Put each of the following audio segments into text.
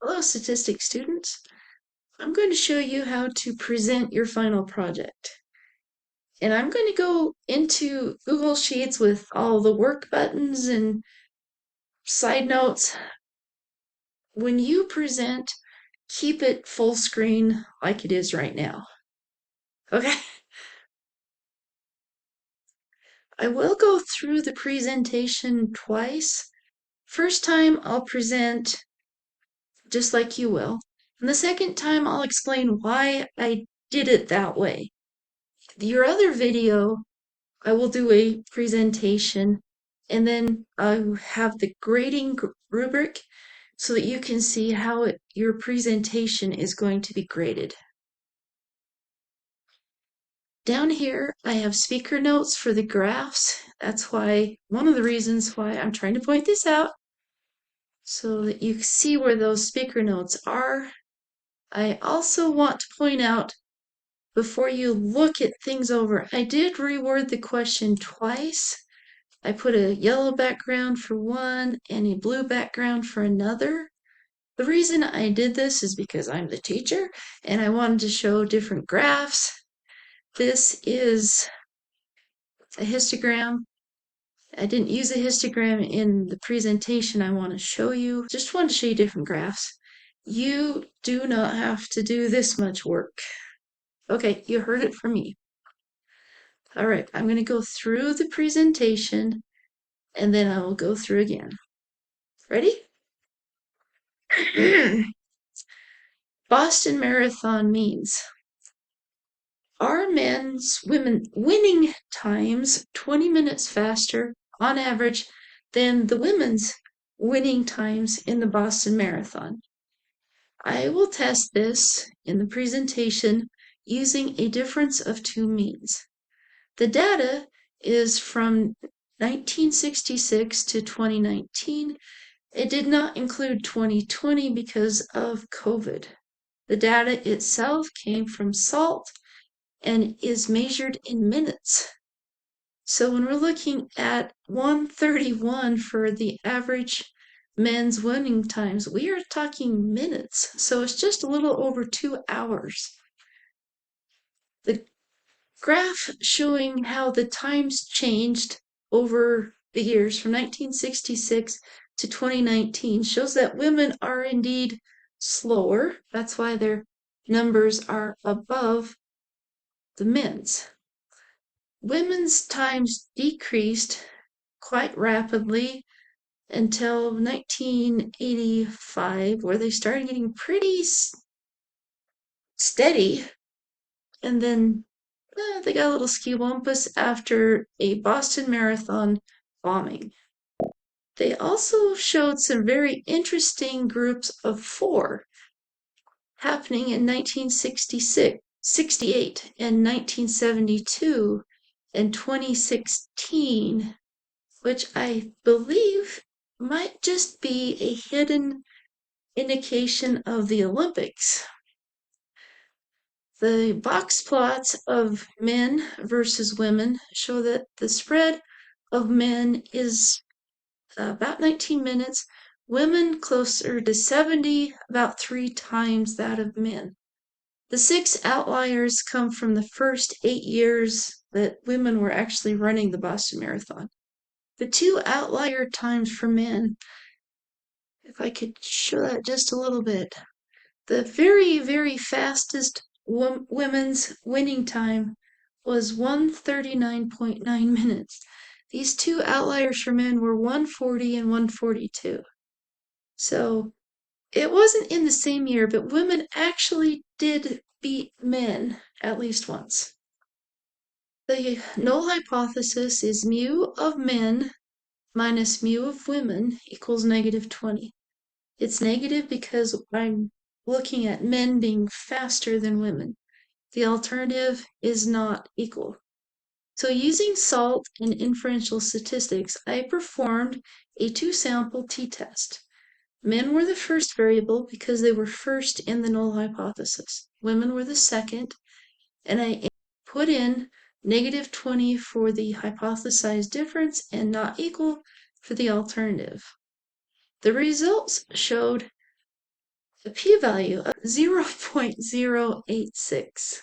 Hello, statistics students. I'm going to show you how to present your final project. And I'm going to go into Google Sheets with all the work buttons and side notes. When you present, keep it full screen like it is right now. Okay? I will go through the presentation twice. First time I'll present just like you will. And the second time I'll explain why I did it that way. Your other video, I will do a presentation and then I have the grading rubric so that you can see how your presentation is going to be graded. Down here, I have speaker notes for the graphs. That's one of the reasons why I'm trying to point this out so that you see where those speaker notes are. I also want to point out before you look at things over, I did reword the question twice. I put a yellow background for one and a blue background for another. The reason I did this is because I'm the teacher and I wanted to show different graphs. This is a histogram. I didn't use a histogram in the presentation I want to show you. Just want to show you different graphs. You do not have to do this much work. Okay, you heard it from me. All right, I'm going to go through the presentation and then I will go through again. Ready? Boston Marathon means are women winning times 20 minutes faster on average than the women's winning times in the Boston Marathon? I will test this in the presentation using a difference of two means. The data is from 1966 to 2019. It did not include 2020 because of COVID. The data itself came from SALT and is measured in minutes. So when we're looking at 131 for the average men's winning times, we are talking minutes. So it's just a little over 2 hours. The graph showing how the times changed over the years from 1966 to 2019 shows that women are indeed slower. That's why their numbers are above the men's. Women's times decreased quite rapidly until 1985, where they started getting pretty steady, and then they got a little ski-wumpus after a Boston Marathon bombing. They also showed some very interesting groups of four happening in 1966, 68, and 1972, and 2016, which I believe might just be a hidden indication of the Olympics. The box plots of men versus women show that the spread of men is about 19 minutes, women closer to 70, about 3 times that of men. The 6 outliers come from the first 8 years that women were actually running the Boston Marathon. The 2 outlier times for men, if I could show that just a little bit, the very, very fastest women's winning time was 139.9 minutes. These 2 outliers for men were 140 and 142. So it wasn't in the same year, but women actually did beat men at least once. The null hypothesis is mu of men minus mu of women equals -20. It's negative because I'm looking at men being faster than women. The alternative is not equal. So using SALT and inferential statistics, I performed a 2-sample t-test. Men were the first variable because they were first in the null hypothesis. Women were the second, and I put in -20 for the hypothesized difference and not equal for the alternative. The results showed a p-value of 0.086.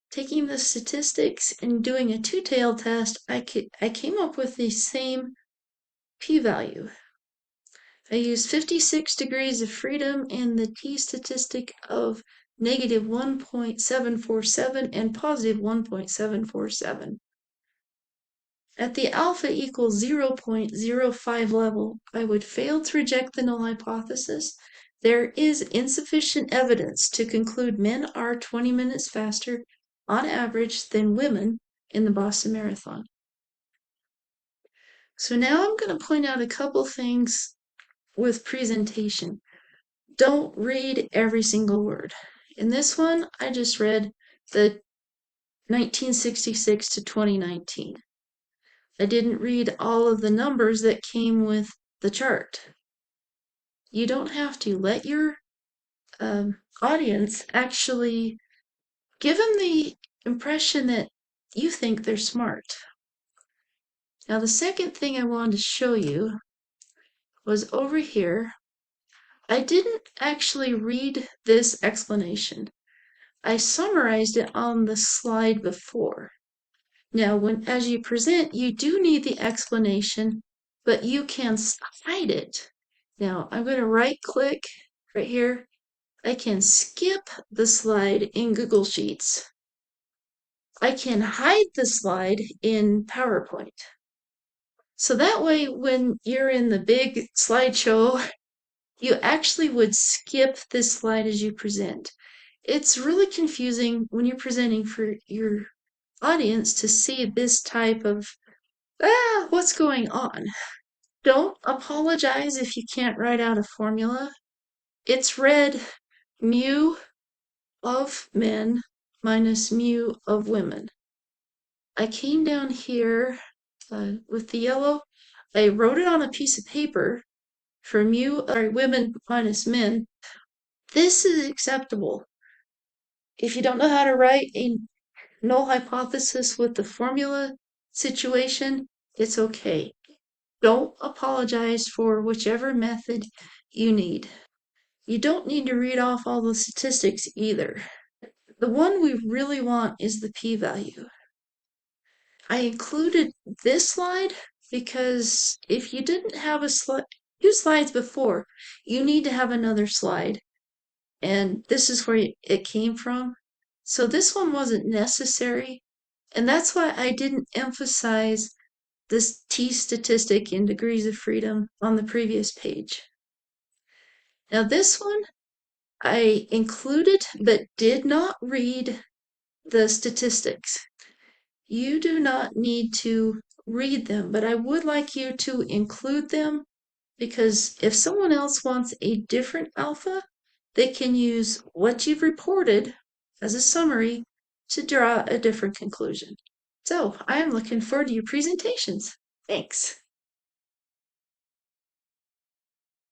Taking the statistics and doing a two-tailed test, I came up with the same p-value. I used 56 degrees of freedom and the t-statistic of negative 1.747 and positive 1.747. At the alpha equals 0.05 level, I would fail to reject the null hypothesis. There is insufficient evidence to conclude men are 20 minutes faster on average than women in the Boston Marathon. So now I'm going to point out a couple things with presentation. Don't read every single word. In this one, I just read the 1966 to 2019. I didn't read all of the numbers that came with the chart. You don't have to. Let your audience actually give them the impression that you think they're smart. Now, the second thing I wanted to show you was over here. I didn't actually read this explanation. I summarized it on the slide before. Now, as you present, you do need the explanation, but you can hide it. Now, I'm going to right-click right here. I can skip the slide in Google Sheets. I can hide the slide in PowerPoint. So that way, when you're in the big slideshow, you actually would skip this slide as you present. It's really confusing when you're presenting for your audience to see this type of, what's going on? Don't apologize if you can't write out a formula. It's read mu of men minus mu of women. I came down here with the yellow. I wrote it on a piece of paper for women minus men. This is acceptable. If you don't know how to write a null hypothesis with the formula situation, it's okay. Don't apologize for whichever method you need. You don't need to read off all the statistics either. The one we really want is the p-value. I included this slide because if you didn't have two slides before, you need to have another slide. And this is where it came from. So this one wasn't necessary. And that's why I didn't emphasize this t-statistic in degrees of freedom on the previous page. Now this one I included but did not read the statistics. You do not need to read them, but I would like you to include them because if someone else wants a different alpha, they can use what you've reported as a summary to draw a different conclusion. So I am looking forward to your presentations. Thanks.